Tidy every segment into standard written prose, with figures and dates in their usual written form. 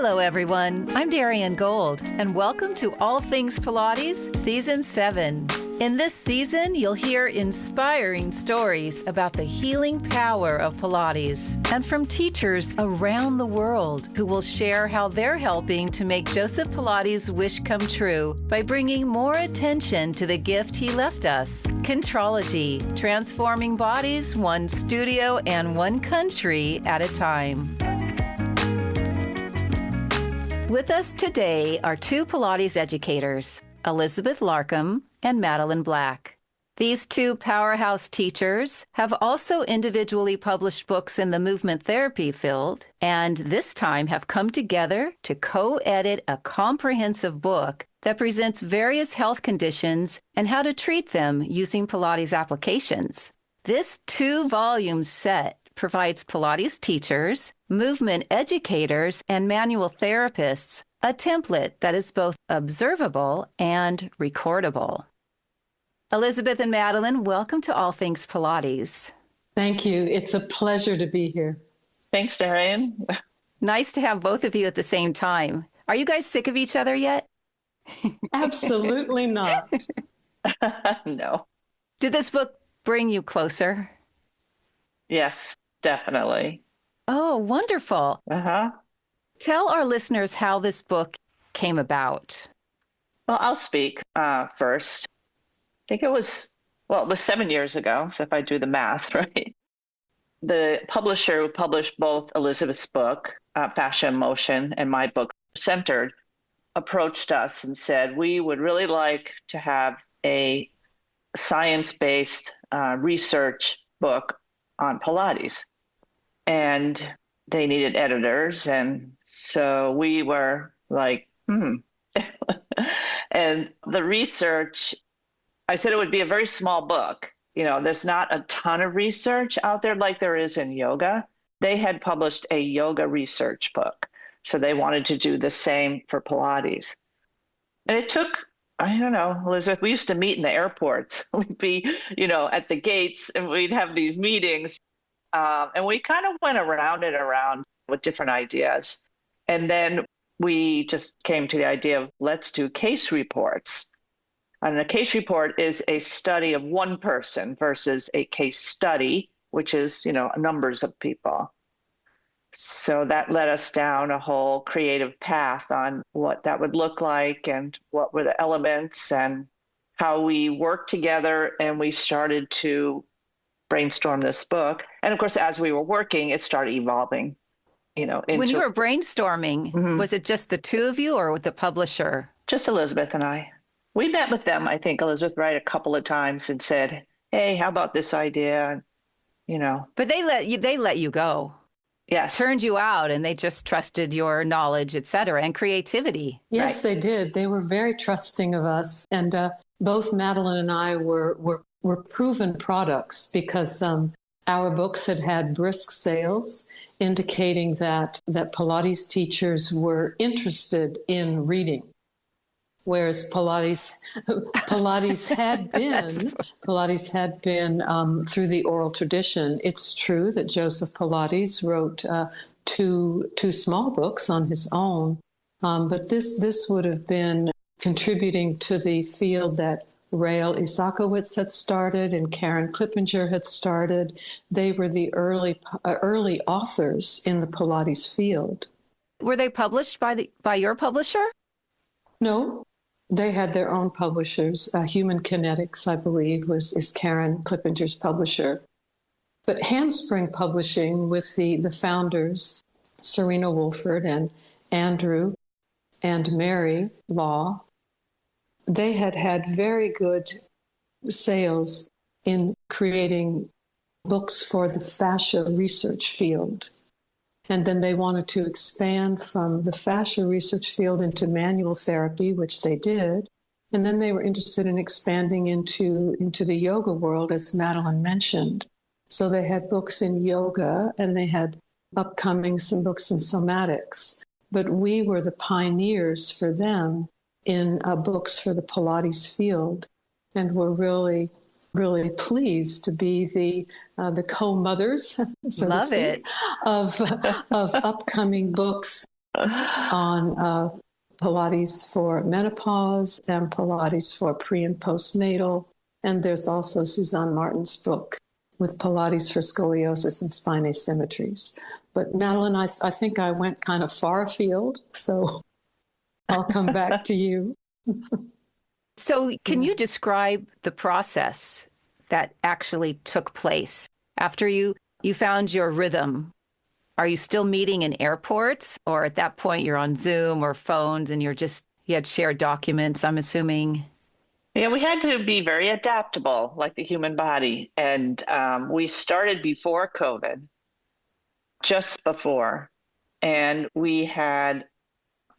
Hello, everyone. I'm Darien Gold, and welcome to All Things Pilates, Season 7. In this season, you'll hear inspiring stories about the healing power of Pilates and from teachers around the world who will share how they're helping to make Joseph Pilates' wish come true by bringing more attention to the gift he left us, Contrology, transforming bodies one studio and one country at a time. With us today are two Pilates educators, Elizabeth Larkam and Madeline Black. These two powerhouse teachers have also individually published books in the movement therapy field, and this time have come together to co-edit a comprehensive book that presents various health conditions and how to treat them using Pilates applications. This 2-volume set provides Pilates teachers, movement educators, and manual therapists a template that is both observable and recordable. Elizabeth and Madeline, welcome to All Things Pilates. Thank you. It's a pleasure to be here. Thanks, Darien. Nice to have both of you at the same time. Are you guys sick of each other yet? Absolutely not. No. Did this book bring you closer? Yes, definitely. Oh, wonderful. Uh-huh. Tell our listeners how this book came about. Well, I'll speak first. I think it was 7 years ago, so if I do the math, right? The publisher who published both Elizabeth's book, Fascia in Motion, and my book, Centered, approached us and said, we would really like to have a science-based research book on Pilates. And they needed editors. And so we were like, And the research, I said it would be a very small book. You know, there's not a ton of research out there like there is in yoga. They had published a yoga research book. So they wanted to do the same for Pilates. And it took, I don't know, Elizabeth, we used to meet in the airports. We'd be, at the gates and we'd have these meetings. And we kind of went around with different ideas. And then we just came to the idea of let's do case reports. And a case report is a study of one person versus a case study, which is, numbers of people. So that led us down a whole creative path on what that would look like and what were the elements and how we worked together. And we started to brainstorm this book. And of course, as we were working, it started evolving, into... When you were brainstorming, was it just the two of you or with the publisher? Just Elizabeth and I. We met with them, I think, Elizabeth, right, a couple of times and said, hey, how about this idea? But they let you go. Yes. Turned you out and they just trusted your knowledge, et cetera, and creativity. Yes, right? They did. They were very trusting of us. And both Madeline and I were proven products because our books had brisk sales, indicating that Pilates teachers were interested in reading. Whereas Pilates had been through the oral tradition. It's true that Joseph Pilates wrote two small books on his own, but this would have been contributing to the field that Rael Isakowitz had started and Karen Klippinger had started. They were the early authors in the Pilates field. Were they published by your publisher? No. They had their own publishers. Human Kinetics, I believe, is Karen Klippinger's publisher. But Handspring Publishing, with the founders, Serena Wolford and Andrew and Mary Law, they had very good sales in creating books for the fascia research field. And then they wanted to expand from the fascia research field into manual therapy, which they did. And then they were interested in expanding into the yoga world, as Madeline mentioned. So they had books in yoga and they had upcoming some books in somatics. But we were the pioneers for them in books for the Pilates field. And we're really pleased to be the co-mothers, so Love to speak, it. of upcoming books on Pilates for menopause and Pilates for pre and postnatal. And there's also Suzanne Martin's book with Pilates for scoliosis and spine asymmetries. But Madeline, I think I went kind of far afield, so I'll come back to you. So can you describe the process that actually took place after you found your rhythm? Are you still meeting in airports, or at that point you're on Zoom or phones and you had shared documents, I'm assuming? Yeah, we had to be very adaptable, like the human body. And we started before COVID, just before. And we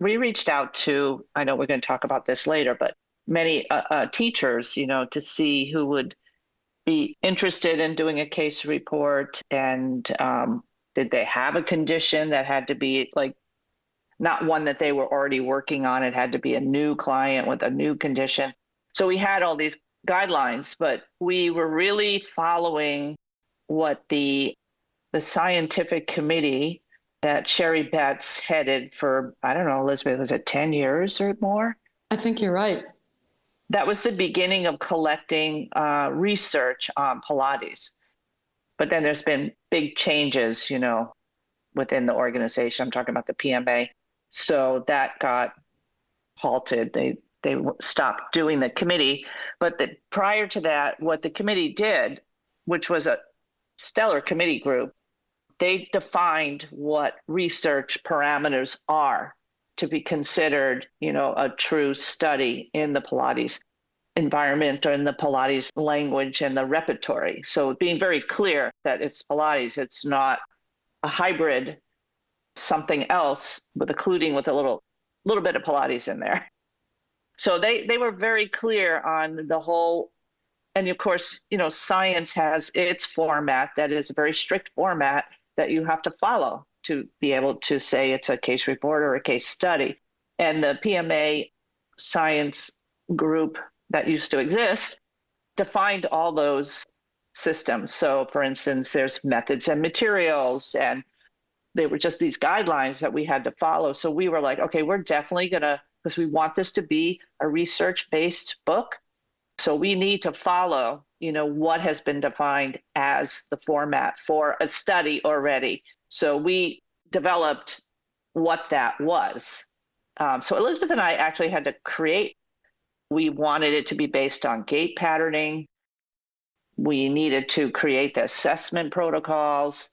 reached out to, I know we're going to talk about this later, but many teachers, to see who would be interested in doing a case report, and did they have a condition that had to be like not one that they were already working on. It had to be a new client with a new condition. So we had all these guidelines, but we were really following what the scientific committee that Sherry Betts headed for, I don't know, Elizabeth, was it 10 years or more? I think you're right. That was the beginning of collecting research on Pilates. But then there's been big changes, within the organization. I'm talking about the PMA. So that got halted. They stopped doing the committee. But prior to that, what the committee did, which was a stellar committee group, they defined what research parameters are to be considered, a true study in the Pilates environment or in the Pilates language and the repertory. So being very clear that it's Pilates, it's not a hybrid something else, including with a little bit of Pilates in there. So they were very clear on the whole. And of course, science has its format that is a very strict format that you have to follow to be able to say it's a case report or a case study. And the PMA science group that used to exist defined all those systems. So for instance, there's methods and materials, and they were just these guidelines that we had to follow. So we were like, okay, we're definitely because we want this to be a research-based book. So we need to follow, what has been defined as the format for a study already. So we developed what that was. So Elizabeth and I actually had to create. We wanted it to be based on gait patterning. We needed to create the assessment protocols.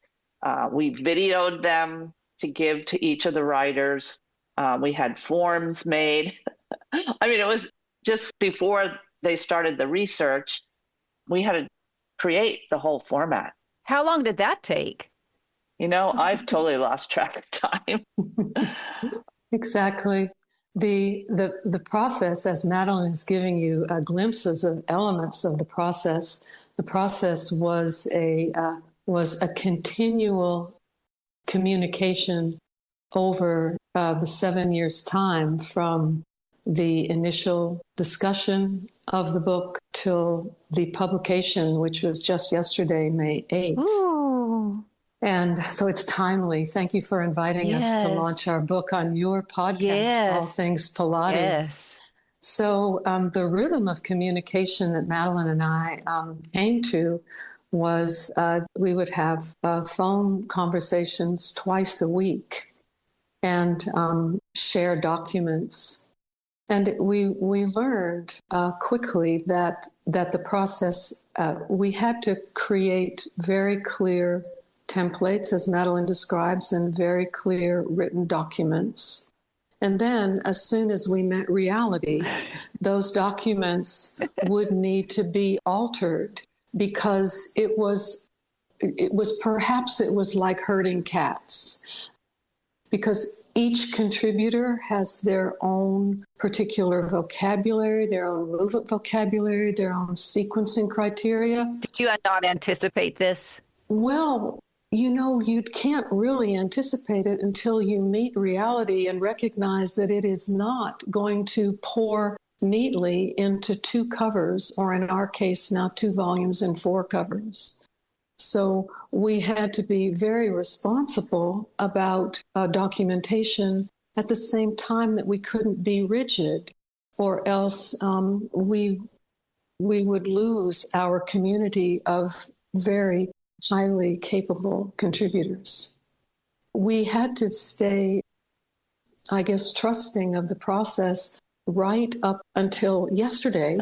We videoed them to give to each of the writers. We had forms made. I mean, it was just before they started the research, we had to create the whole format. How long did that take? I've totally lost track of time. Exactly. The process, as Madeline is giving you glimpses of elements of the process was a continual communication over the 7 years' time, from the initial discussion of the book till the publication, which was just yesterday, May 8th. Ooh. And so it's timely. Thank you for inviting us to launch our book on your podcast, All Things Pilates. Yes. So the rhythm of communication that Madeline and I came to was we would have phone conversations twice a week and share documents. And we learned quickly that the process, we had to create very clear templates, as Madeline describes, and very clear written documents. And then as soon as we met reality, those documents would need to be altered, because it was like herding cats, because each contributor has their own particular vocabulary, their own movement vocabulary, their own sequencing criteria. Did you not anticipate this? Well, you can't really anticipate it until you meet reality and recognize that it is not going to pour neatly into 2 covers, or in our case now 2 volumes and 4 covers. So we had to be very responsible about documentation at the same time that we couldn't be rigid, or else we would lose our community of very highly capable contributors. We had to stay, I guess, trusting of the process right up until yesterday,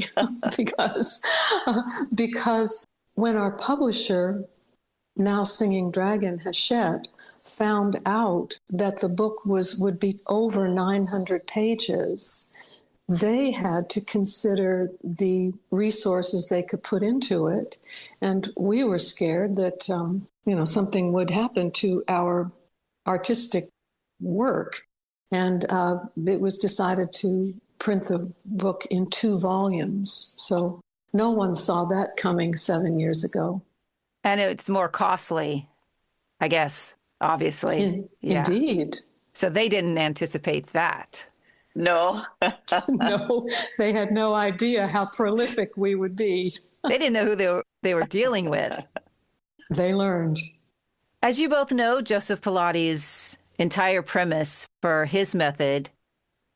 because when our publisher, now Singing Dragon, Hachette, found out that the book would be over 900 pages, they had to consider the resources they could put into it. And we were scared that, something would happen to our artistic work. And it was decided to print the book in 2 volumes. So no one saw that coming 7 years ago. And it's more costly, I guess, obviously. Indeed. So they didn't anticipate that. No. No, they had no idea how prolific we would be. They didn't know who they were dealing with. They learned. As you both know, Joseph Pilates' entire premise for his method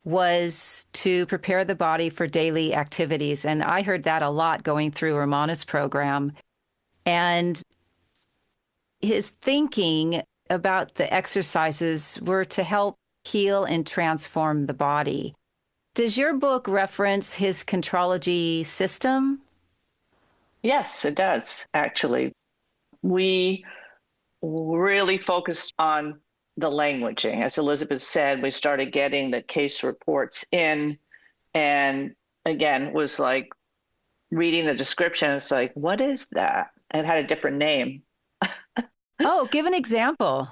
was to prepare the body for daily activities. And I heard that a lot going through Romana's program. And his thinking about the exercises were to help heal and transform the body. Does your book reference his contrology system? Yes, it does, actually. We really focused on the languaging. As Elizabeth said, we started getting the case reports in, and again, was like reading the description. It's like, what is that? It had a different name. Oh, give an example.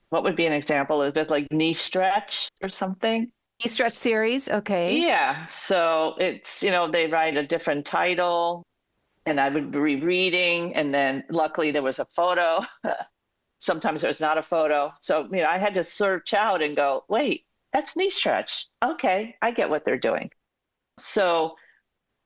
What would be an example? Is it like knee stretch or something? Knee stretch series, okay. Yeah. So it's, they write a different title, and I would be reading, and then luckily there was a photo. Sometimes there's not a photo. So, I had to search out and go, wait, that's knee stretch. Okay, I get what they're doing. So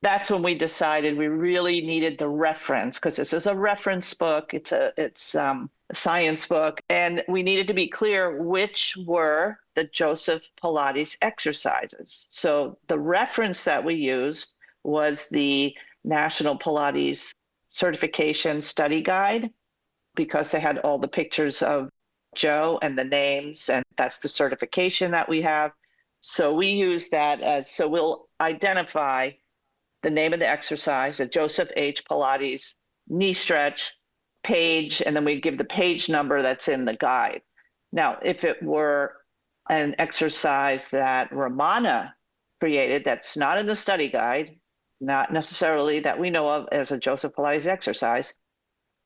that's when we decided we really needed the reference, because this is a reference book. It's a science book. And we needed to be clear which were the Joseph Pilates exercises. So the reference that we used was the National Pilates Certification Study Guide, because they had all the pictures of Joe and the names, and that's the certification that we have. So we use that so we'll identify the name of the exercise, the Joseph H. Pilates knee stretch page, and then we give the page number that's in the guide. Now, if it were an exercise that Romana created that's not in the study guide, not necessarily that we know of as a Joseph Pilates exercise,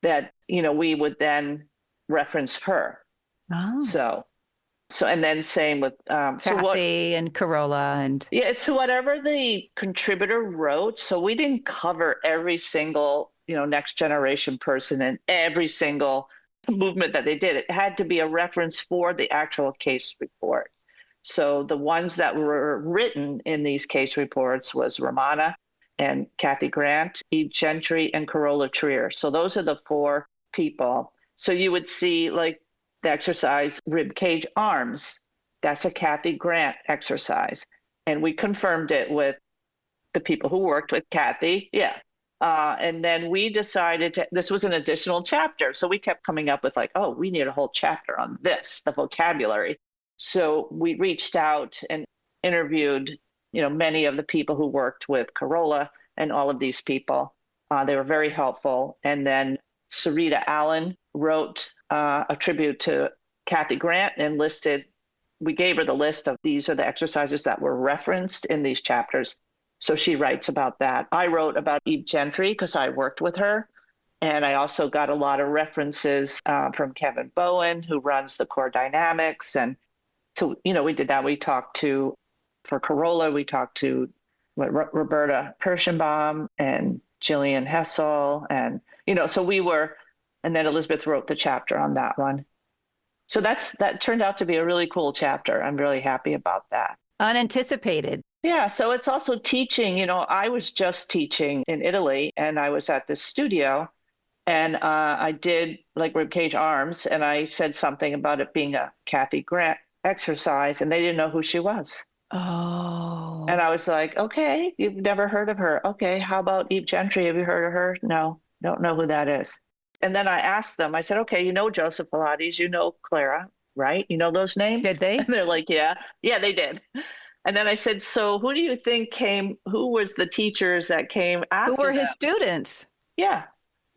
that, we would then reference her. Oh. So, and then same with Kathy and Corolla and it's whatever the contributor wrote. So we didn't cover every single, next generation person and every single movement that they did. It had to be a reference for the actual case report. So the ones that were written in these case reports was Romana and Kathy Grant, Eve Gentry, and Corolla Trier. So those are the 4 people. So you would see like the exercise rib cage arms. That's a Kathy Grant exercise. And we confirmed it with the people who worked with Kathy. Yeah. And then we decided this was an additional chapter. So we kept coming up with like, oh, we need a whole chapter on this, the vocabulary. So we reached out and interviewed many of the people who worked with Corolla and all of these people. They were very helpful. And then Sarita Allen wrote a tribute to Kathy Grant and we gave her the list of these are the exercises that were referenced in these chapters. So she writes about that. I wrote about Eve Gentry because I worked with her. And I also got a lot of references from Kevin Bowen, who runs the Core Dynamics. And so, we did that. For Corolla, we talked to Roberta Kirschenbaum and Jillian Hessel. And, and then Elizabeth wrote the chapter on that one. So that turned out to be a really cool chapter. I'm really happy about that. Unanticipated. Yeah. So it's also teaching, I was just teaching in Italy, and I was at this studio, and I did like ribcage arms, and I said something about it being a Kathy Grant exercise, and they didn't know who she was. Oh. And I was like, okay, you've never heard of her. Okay, how about Eve Gentry? Have you heard of her? No, don't know who that is. And then I asked them, I said, okay, you know Joseph Pilates, you know Clara, right? You know those names? Did they? And they're like, yeah, yeah, they did. And then I said, so who do you think who was the teachers that came Who after were his them? students? Yeah,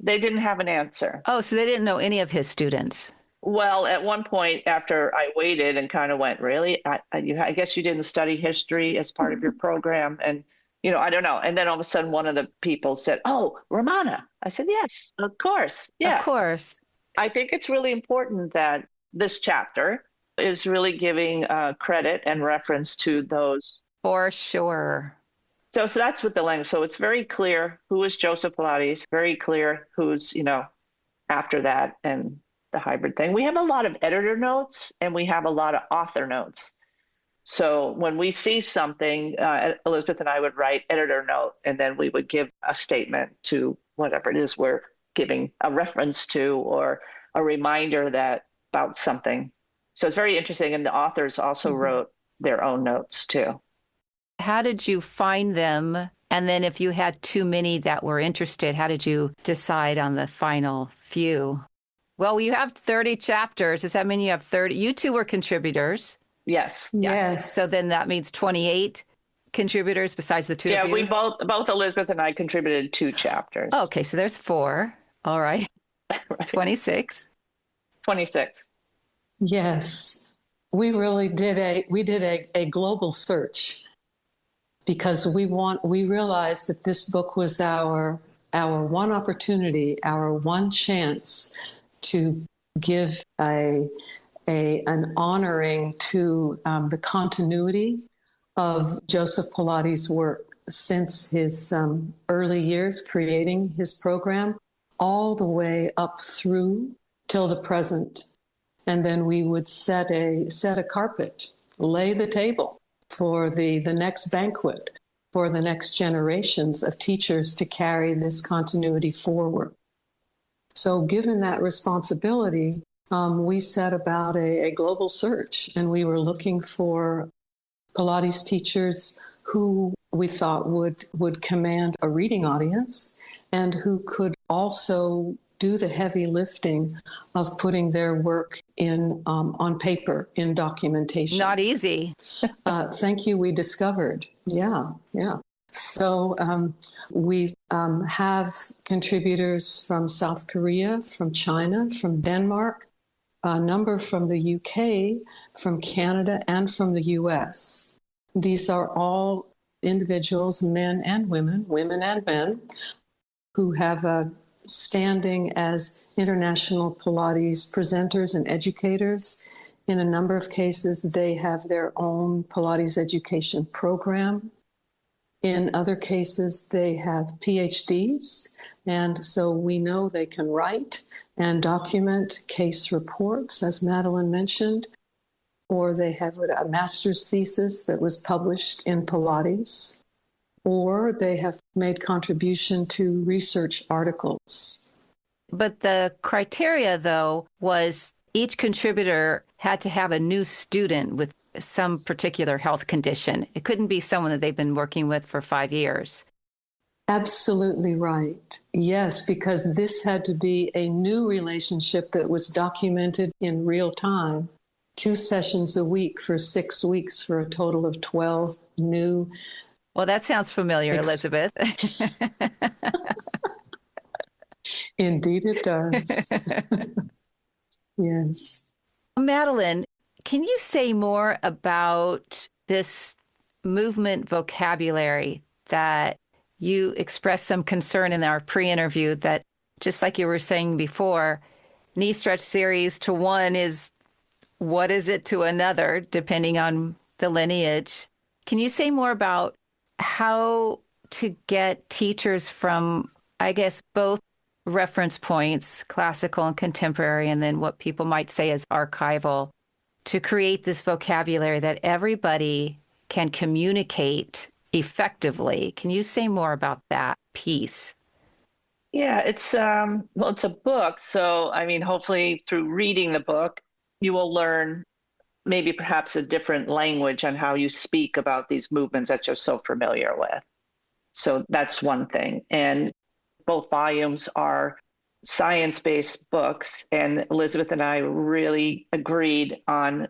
they didn't have an answer. Oh, so they didn't know any of his students. Well, at one point, after I waited and kind of went, really? I guess you didn't study history as part of your program. And, I don't know. And then all of a sudden, one of the people said, oh, Ramana. I said, yes, of course. Of Yeah. course. I think it's really important that this chapter is really giving credit and reference to those. For sure. So that's what the language. So it's very clear who is Joseph Pilates, very clear who's, after that, and the hybrid thing. We have a lot of editor notes and we have a lot of author notes. So when we see something, Elizabeth and I would write editor note, and then we would give a statement to whatever it is we're giving a reference to, or a reminder about something. So it's very interesting. And the authors also wrote their own notes too. How did you find them? And then if you had too many that were interested, how did you decide on the final few? Well, you have 30 chapters. Does that mean you have 30? You two were contributors. Yes. Yes. So then that means 28 contributors besides the two of you? Yeah, we both Elizabeth and I contributed 2 chapters. Oh, okay, so there's 4. All right. Right. 26. 26. Yes. We really did a global search, because we realized that this book was our one opportunity, our one chance to give an honoring to the continuity of Joseph Pilates' work since his early years creating his program, all the way up through till the present. And then we would set a carpet, lay the table for the next banquet, for the next generations of teachers to carry this continuity forward. So given that responsibility, we set about a global search, and we were looking for Pilates teachers who we thought would command a reading audience and who could also do the heavy lifting of putting their work in on paper, in documentation. Not easy. Thank you, we discovered. Yeah. So we have contributors from South Korea, from China, from Denmark, a number from the UK, from Canada, and from the US. These are all individuals, men and women and men, who have a standing as international Pilates presenters and educators. In a number of cases, they have their own Pilates education program. In other cases, they have PhDs, and so we know they can write and document case reports, as Madeline mentioned, or they have a master's thesis that was published in Pilates, or they have made contribution to research articles. But the criteria, though, was each contributor had to have a new student with some particular health condition. It couldn't be someone that they've been working with for 5 years. Absolutely right. Yes, because this had to be a new relationship that was documented in real time. 2 sessions a week for 6 weeks for a total of 12 new. Well, that sounds familiar, Elizabeth. Indeed it does. Yes. Madeline, can you say more about this movement vocabulary that you expressed some concern in our pre-interview that, just like you were saying before, knee stretch series to one is what is it to another, depending on the lineage. Can you say more about how to get teachers from, I guess, both reference points, classical and contemporary, and then what people might say is archival, to create this vocabulary that everybody can communicate effectively? Can you say more about that piece? Yeah, it's a book. So, I mean, hopefully through reading the book, you will learn maybe perhaps a different language on how you speak about these movements that you're so familiar with. So that's one thing. And both volumes are science-based books, and Elizabeth and I really agreed on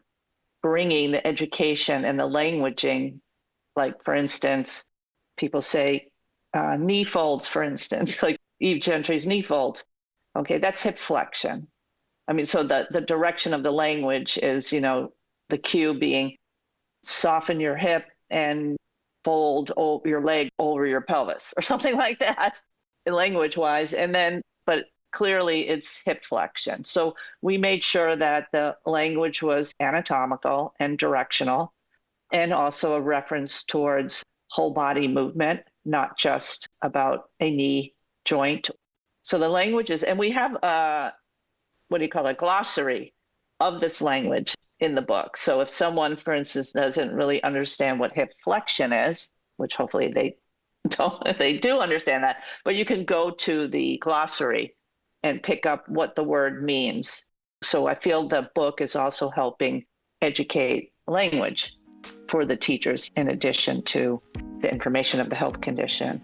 bringing the education and the languaging. Like, for instance, people say knee folds, for instance, like Eve Gentry's knee folds. Okay, that's hip flexion. I mean, so the direction of the language is, the cue being soften your hip and fold your leg over your pelvis or something like that, language-wise. And then, but clearly it's hip flexion. So we made sure that the language was anatomical and directional, and also a reference towards whole body movement, not just about a knee joint. So the languages, and we have a glossary of this language in the book. So if someone, for instance, doesn't really understand what hip flexion is, which hopefully they do understand that, but you can go to the glossary and pick up what the word means. So I feel the book is also helping educate language for the teachers in addition to the information of the health condition.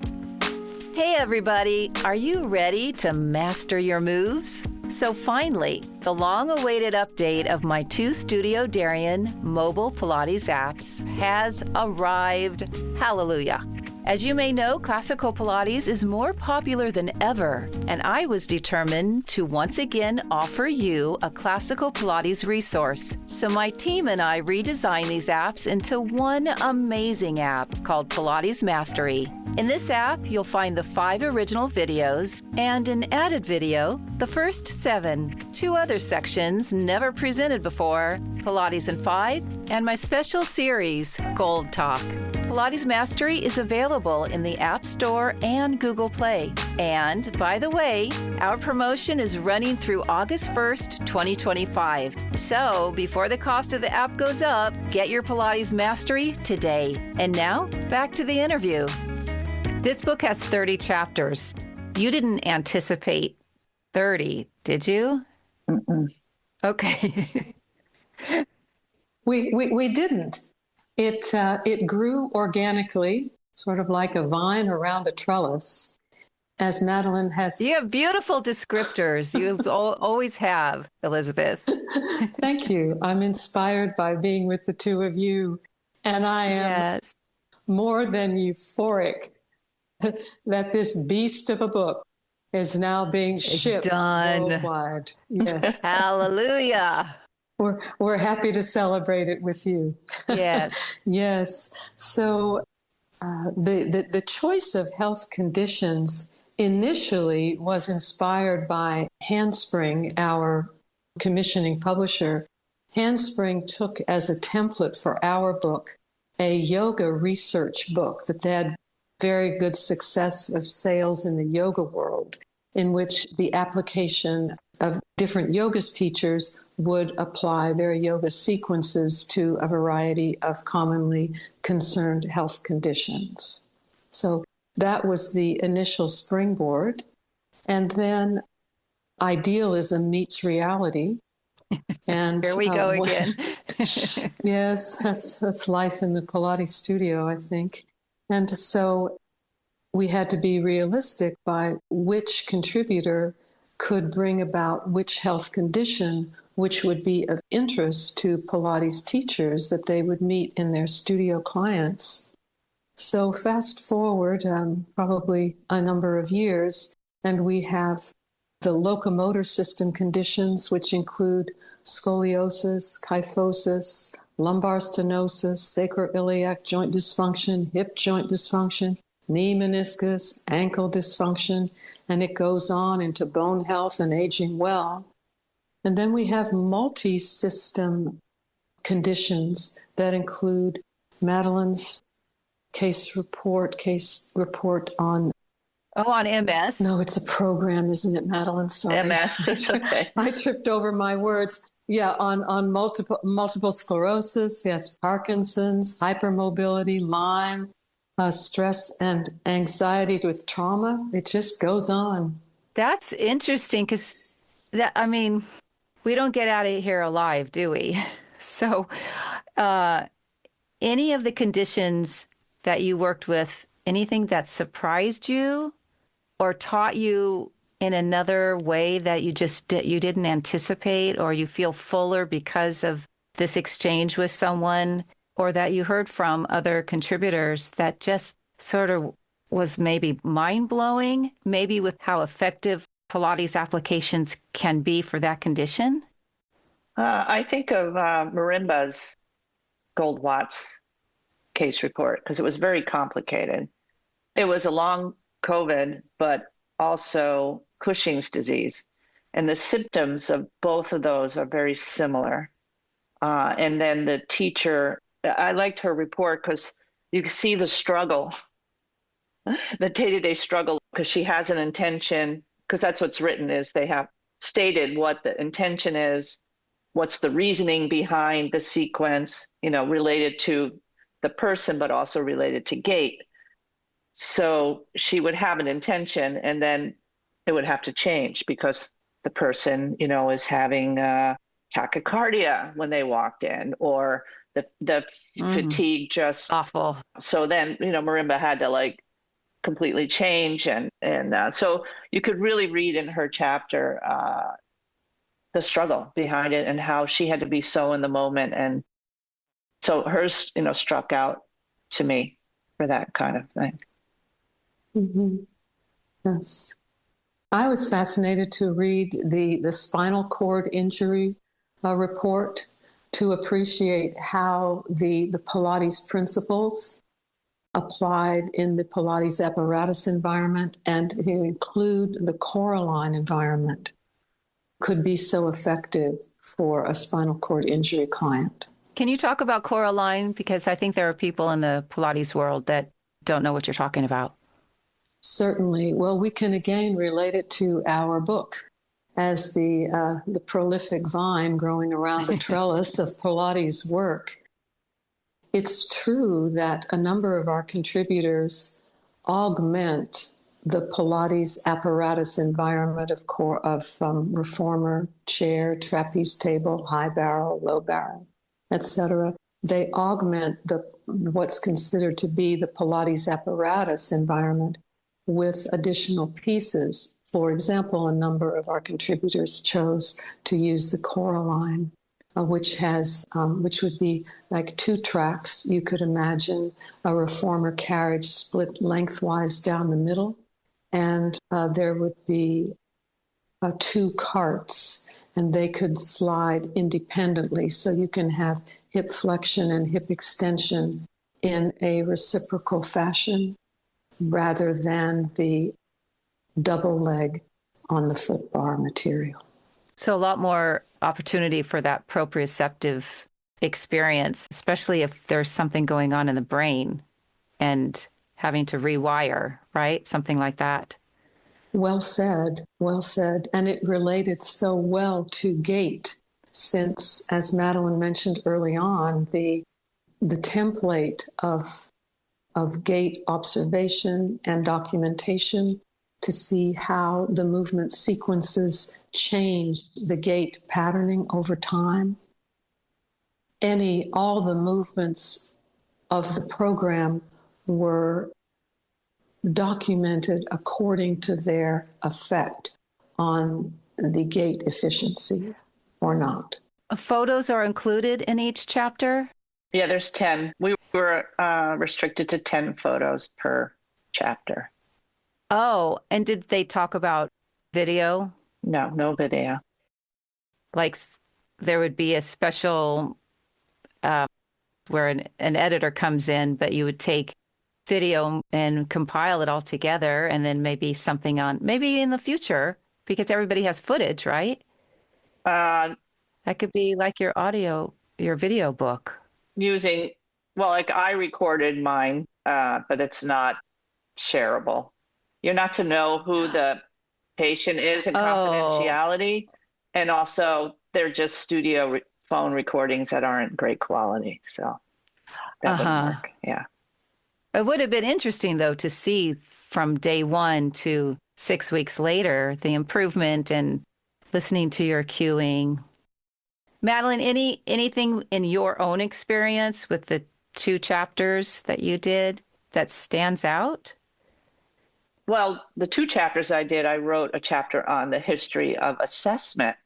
Hey everybody, are you ready to master your moves? So finally, the long-awaited update of my 2 Studio Darien mobile Pilates apps has arrived. Hallelujah. As you may know, classical Pilates is more popular than ever, and I was determined to once again offer you a classical Pilates resource. So my team and I redesigned these apps into one amazing app called Pilates Mastery. In this app, you'll find the 5 original videos and an added video, the first 7, 2 other sections never presented before, Pilates in 5, and my special series, Gold Talk. Pilates Mastery is available in the App Store and Google Play. And, by the way, our promotion is running through August 1st, 2025. So, before the cost of the app goes up, get your Pilates Mastery today. And now, back to the interview. This book has 30 chapters. You didn't anticipate 30, did you? Mm-mm. Okay. We didn't. It grew organically, sort of like a vine around a trellis, as Madeline has. You have beautiful descriptors. You always have, Elizabeth. Thank you. I'm inspired by being with the 2 of you, and I am more than euphoric that this beast of a book is now being shipped worldwide. Yes. Hallelujah. We're happy to celebrate it with you. Yes. Yes. So the choice of health conditions initially was inspired by Handspring, our commissioning publisher. Handspring took as a template for our book a yoga research book that they had very good success of sales in the yoga world, in which the application of different yoga teachers would apply their yoga sequences to a variety of commonly concerned health conditions. So that was the initial springboard. And then idealism meets reality. And here we go again. Yes, that's life in the Pilates studio, I think. And so we had to be realistic by which contributor could bring about which health condition, which would be of interest to Pilates teachers that they would meet in their studio clients. So fast forward probably a number of years, and we have the locomotor system conditions, which include scoliosis, kyphosis, lumbar stenosis, sacroiliac joint dysfunction, hip joint dysfunction, knee meniscus, ankle dysfunction, and it goes on into bone health and aging well. And then we have multi-system conditions that include Madeline's case report on... Oh, on MS? No, it's a program, isn't it, Madeline? Sorry. MS, okay. I tripped over my words. Yeah, on multiple sclerosis, yes, Parkinson's, hypermobility, Lyme, stress and anxiety with trauma. It just goes on. That's interesting because we don't get out of here alive, do we? So, uh, any of the conditions that you worked with, anything that surprised you or taught you in another way that you didn't anticipate, or you feel fuller because of this exchange with someone, or that you heard from other contributors that just sort of was maybe mind-blowing, maybe with how effective Pilates applications can be for that condition? I think of Marimba's Gold Watts case report because it was very complicated. It was a long COVID, but also Cushing's disease. And the symptoms of both of those are very similar. And then the teacher, I liked her report because you can see the struggle, the day-to-day struggle, because she has an intention, because that's what's written is they have stated what the intention is, what's the reasoning behind the sequence, related to the person, but also related to gait. So she would have an intention and then it would have to change because the person, is having tachycardia when they walked in, or the fatigue just awful. So then, Marimba had to completely change. And so you could really read in her chapter the struggle behind it and how she had to be so in the moment. And so hers, struck out to me for that kind of thing. Mm-hmm. Yes. I was fascinated to read the spinal cord injury report to appreciate how the Pilates principles applied in the Pilates apparatus environment and to include the Coraline environment could be so effective for a spinal cord injury client. Can you talk about Coraline? Because I think there are people in the Pilates world that don't know what you're talking about. Certainly. Well, we can again relate it to our book as the prolific vine growing around the trellis of Pilates work. It's true that a number of our contributors augment the Pilates apparatus environment of reformer, chair, trapeze table, high barrel, low barrel, etc. They augment what's considered to be the Pilates apparatus environment with additional pieces. For example, a number of our contributors chose to use the Coraline, which would be like 2 tracks. You could imagine a reformer carriage split lengthwise down the middle, and there would be 2 carts, and they could slide independently. So you can have hip flexion and hip extension in a reciprocal fashion rather than the double leg on the foot bar material. So a lot more opportunity for that proprioceptive experience, especially if there's something going on in the brain and having to rewire, right? Something like that. Well said, well said. And it related so well to gait, since, as Madeline mentioned early on, the template of gait observation and documentation to see how the movement sequences changed the gait patterning over time. All the movements of the program were documented according to their effect on the gait efficiency or not. Photos are included in each chapter? Yeah, there's 10. We were restricted to 10 photos per chapter. Oh, and did they talk about video? No video. Like there would be a special where an editor comes in, but you would take video and compile it all together, and then maybe something maybe in the future, because everybody has footage, right? That could be like your video book. I recorded mine, but it's not shareable. You're not to know who the patient is and confidentiality. And also they're just studio phone recordings that aren't great quality. So that wouldn't work. Yeah. It would have been interesting, though, to see from day 1 to 6 weeks later, the improvement and listening to your cueing. Madeline, anything in your own experience with the 2 chapters that you did that stands out? Well, the 2 chapters I did, I wrote a chapter on the history of assessment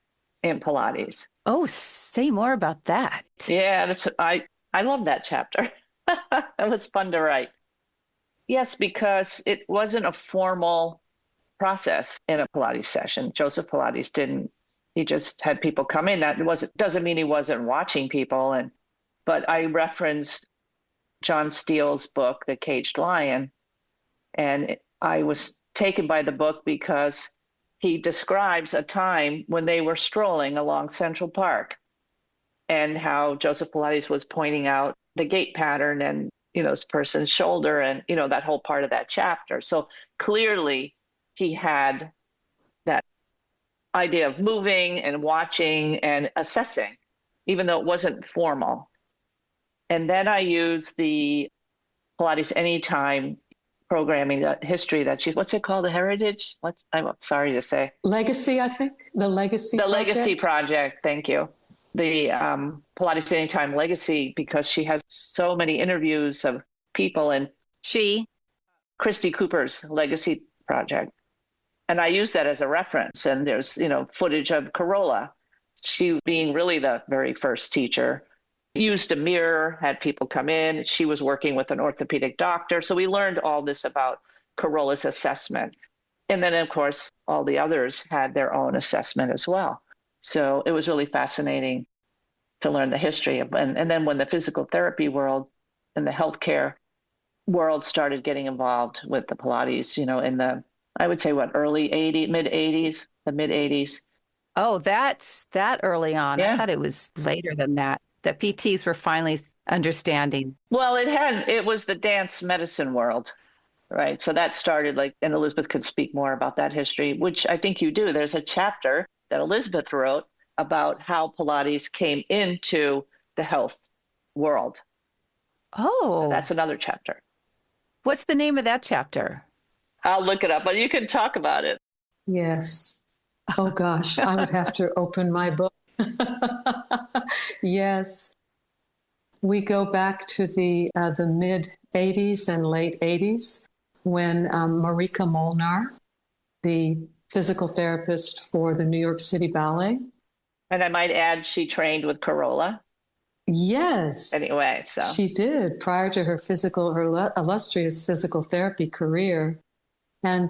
in Pilates. Oh, say more about that. Yeah, I love that chapter. It was fun to write. Yes, because it wasn't a formal process in a Pilates session. Joseph Pilates didn't. He just had people come in. That wasn't doesn't mean he wasn't watching people. But I referenced John Steele's book, The Caged Lion, and I was taken by the book because he describes a time when they were strolling along Central Park and how Joseph Pilates was pointing out the gait pattern and, this person's shoulder and, that whole part of that chapter. So clearly he had that idea of moving and watching and assessing, even though it wasn't formal. And then I used the Pilates Anytime programming, that history that what's it called? The heritage? I'm sorry to say. Legacy, I think. The Legacy Project. Legacy Project. Thank you. The Pilates Anytime Legacy, because she has so many interviews of people, and Christy Cooper's Legacy Project. And I use that as a reference. And there's, footage of Corolla. She being really the very first teacher, used a mirror, had people come in. She was working with an orthopedic doctor. So we learned all this about Corolla's assessment. And then, of course, all the others had their own assessment as well. So it was really fascinating to learn the history of, and then when the physical therapy world and the healthcare world started getting involved with the Pilates, in the, I would say, early 80s, mid 80s, the mid 80s. Oh, that's that early on. Yeah. I thought it was later than that. The PTs were finally understanding. Well, it was the dance medicine world, right? So that started and Elizabeth could speak more about that history, which I think you do. There's a chapter that Elizabeth wrote about how Pilates came into the health world. Oh. So that's another chapter. What's the name of that chapter? I'll look it up, but you can talk about it. Yes. Oh gosh, I would have to open my book. Yes. We go back to the mid 80s and late 80s when Marika Molnar, the physical therapist for the New York City Ballet. And I might add, she trained with Corolla. Yes. Anyway, so. She did prior to her illustrious physical therapy career. And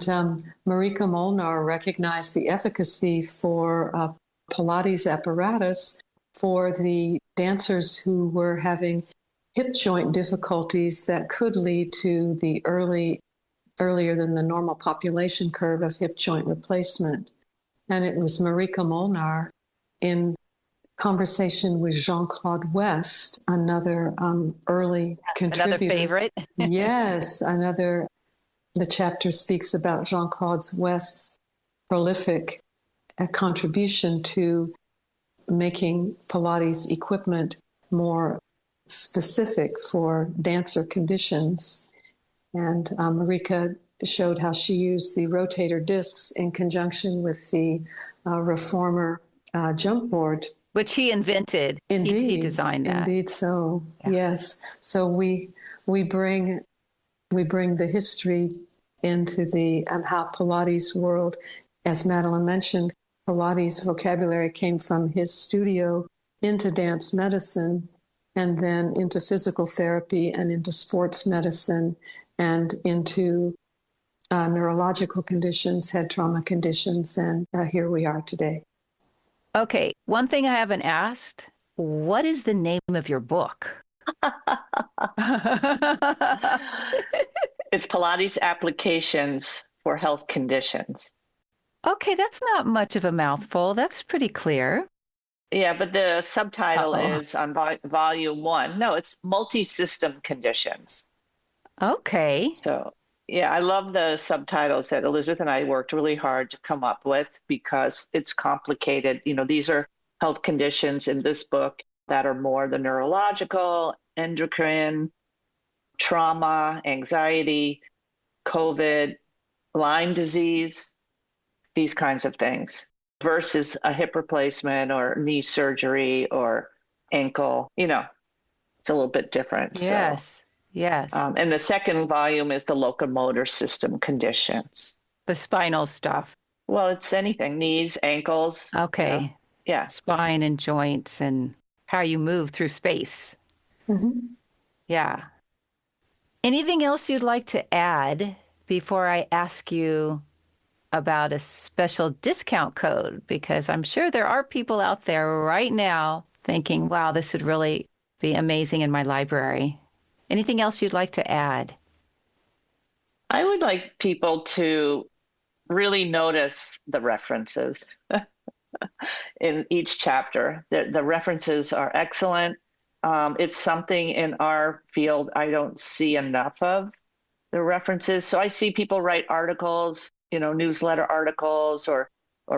Marika Molnar recognized the efficacy for Pilates apparatus for the dancers who were having hip joint difficulties that could lead to the earlier than the normal population curve of hip joint replacement. And it was Marika Molnar in conversation with Jean-Claude West, another early contributor. Another favorite. Yes, the chapter speaks about Jean-Claude West's prolific contribution to making Pilates equipment more specific for dancer conditions. And Marika showed how she used the rotator discs in conjunction with the reformer jump board. Which he invented. Indeed. He designed that. Indeed so, yeah. Yes. So we bring the history into the how Pilates world, as Madeline mentioned, Pilates vocabulary came from his studio into dance medicine and then into physical therapy and into sports medicine and into neurological conditions, head trauma conditions, and here we are today. Okay, one thing I haven't asked, what is the name of your book? It's Pilates Applications for Health Conditions. Okay, that's not much of a mouthful. That's pretty clear. Yeah, but the subtitle is on volume 1. No, it's multi-system conditions. Okay. So, yeah, I love the subtitles that Elizabeth and I worked really hard to come up with because it's complicated. These are health conditions in this book that are more the neurological, endocrine, trauma, anxiety, COVID, Lyme disease, these kinds of things. versus a hip replacement or knee surgery or ankle. It's a little bit different. Yes. Yes. And the second volume is the locomotor system conditions. The spinal stuff. Well, it's anything, knees, ankles. Okay. Yeah. Spine and joints and how you move through space. Mhm. Yeah. Anything else you'd like to add before I ask you about a special discount code? Because I'm sure there are people out there right now thinking, wow, this would really be amazing in my library. Anything else you'd like to add? I would like people to really notice the references in each chapter. The references are excellent. It's something in our field I don't see enough of, the references. So I see people write articles, newsletter articles or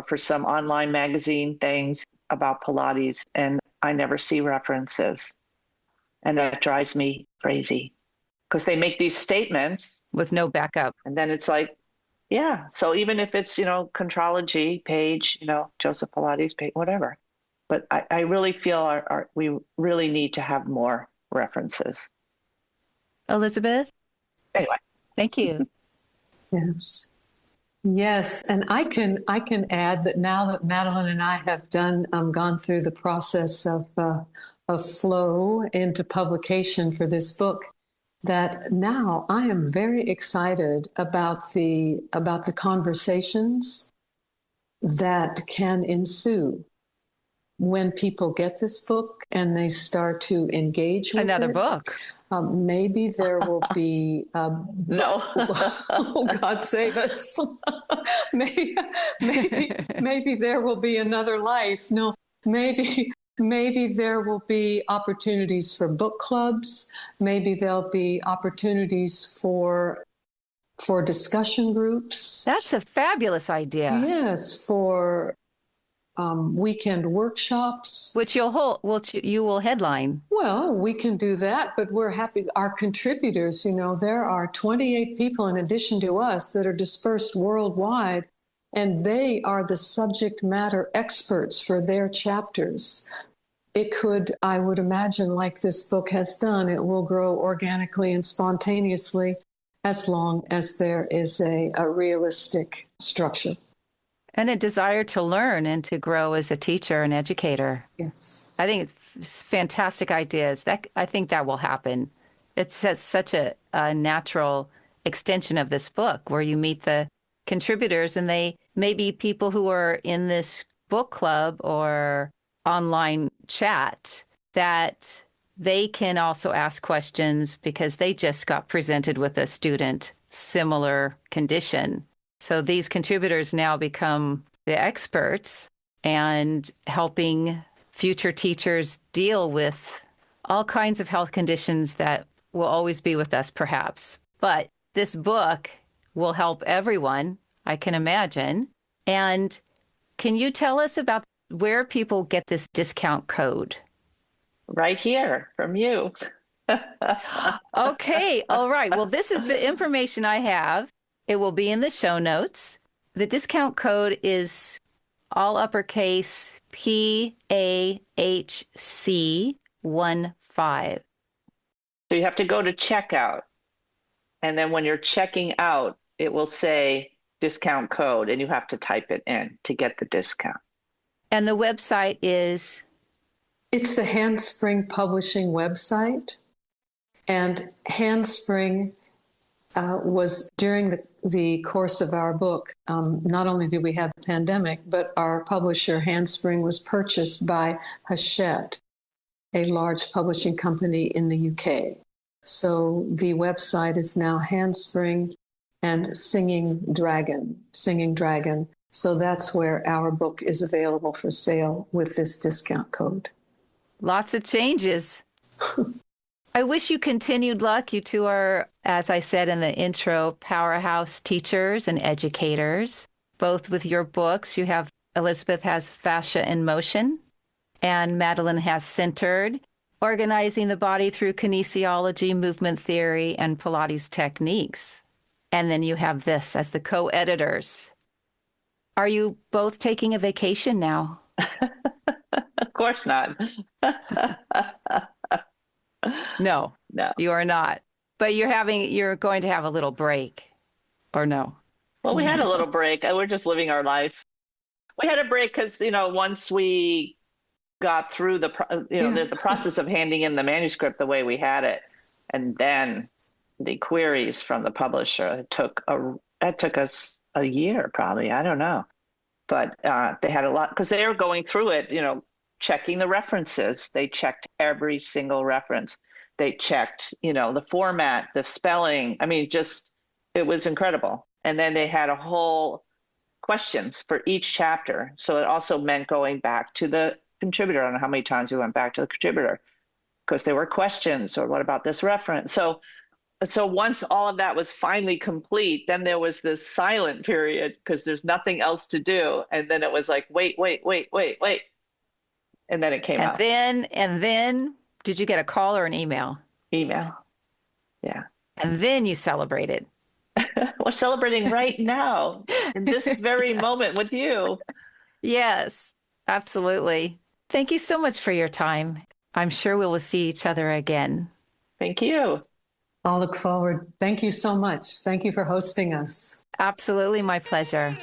for some online magazine things about Pilates, and I never see references. And that drives me crazy because they make these statements With no backup. and then it's like, yeah. So even if it's, Contrology page, Joseph Pilates page, whatever. But I really feel we really need to have more references. Elizabeth? Anyway. Thank you. Yes. Yes, and I can add that now that Madeline and I have gone through the process of flow into publication for this book, that now I am very excited about the conversations that can ensue when people get this book and they start to engage with Another it. book. Maybe there will be No. oh, God save us. maybe there will be another life. No, maybe there will be opportunities for book clubs. Maybe there'll be opportunities for discussion groups. That's a fabulous idea. Yes, for weekend workshops. Which you will headline. Well, we can do that, but we're happy. Our contributors, there are 28 people in addition to us that are dispersed worldwide, and they are the subject matter experts for their chapters. It could, I would imagine, like this book has done, it will grow organically and spontaneously as long as there is a realistic structure. And a desire to learn and to grow as a teacher and educator. Yes. I think it's fantastic ideas. I think that will happen. It's such a natural extension of this book where you meet the contributors and they may be people who are in this book club or online chat that they can also ask questions because they just got presented with a student similar condition. So these contributors now become the experts and helping future teachers deal with all kinds of health conditions that will always be with us, perhaps. But this book will help everyone, I can imagine. And can you tell us about where people get this discount code? Right here from you. Okay. All right. Well, this is the information I have. It will be in the show notes. The discount code is all uppercase PAHC15. So you have to go to checkout. And then when you're checking out, it will say discount code and you have to type it in to get the discount. And the website is? It's the Handspring Publishing website. And Handspring was during the course of our book. Not only did we have the pandemic, but our publisher, Handspring, was purchased by Hachette, a large publishing company in the UK. So the website is now Handspring and Singing Dragon. So that's where our book is available for sale with this discount code. Lots of changes. I wish you continued luck. You two are, as I said in the intro, powerhouse teachers and educators, both with your books. Elizabeth has Fascia in Motion, and Madeline has Centered, Organizing the Body Through Kinesiology, Movement Theory, and Pilates Techniques. And then you have this as the co-editors. Are you both taking a vacation now? Of course not. No, No. you are not. But you're going to have a little break, or no? Well, we had a little break. We're just living our life. We had a break because, once we got through the process of handing in the manuscript the way we had it, and then the queries from the publisher, it took us a year probably. I don't know. But they had a lot because they were going through it, checking the references. They checked every single reference. They checked, the format, the spelling. I mean, it was incredible. And then they had a whole questions for each chapter. So it also meant going back to the contributor. I don't know how many times we went back to the contributor because there were questions, or what about this reference? So once all of that was finally complete, then there was this silent period because there's nothing else to do. And then it was like, wait. And then it came out. And then did you get a call or an email? Email. Yeah. And then you celebrated. We're celebrating right now in this very moment with you. Yes, absolutely. Thank you so much for your time. I'm sure we will see each other again. Thank you. I'll look forward. Thank you so much. Thank you for hosting us. Absolutely, my pleasure.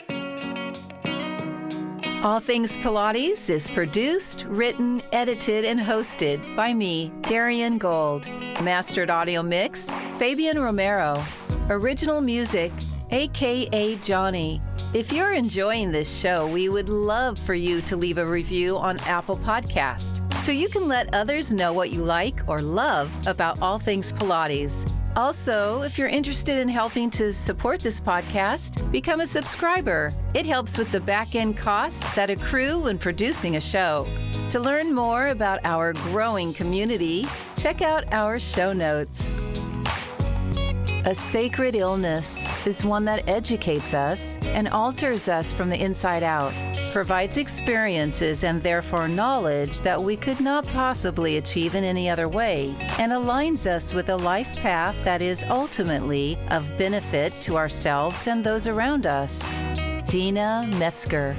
All Things Pilates is produced, written, edited, and hosted by me, Darien Gold. Mastered audio mix, Fabian Romero. Original music, a.k.a. Johnny. If you're enjoying this show, we would love for you to leave a review on Apple Podcast so you can let others know what you like or love about All Things Pilates. Also, if you're interested in helping to support this podcast, become a subscriber. It helps with the back-end costs that accrue when producing a show. To learn more about our growing community, check out our show notes. A sacred illness is one that educates us and alters us from the inside out, provides experiences and therefore knowledge that we could not possibly achieve in any other way, and aligns us with a life path that is ultimately of benefit to ourselves and those around us. Dina Metzger.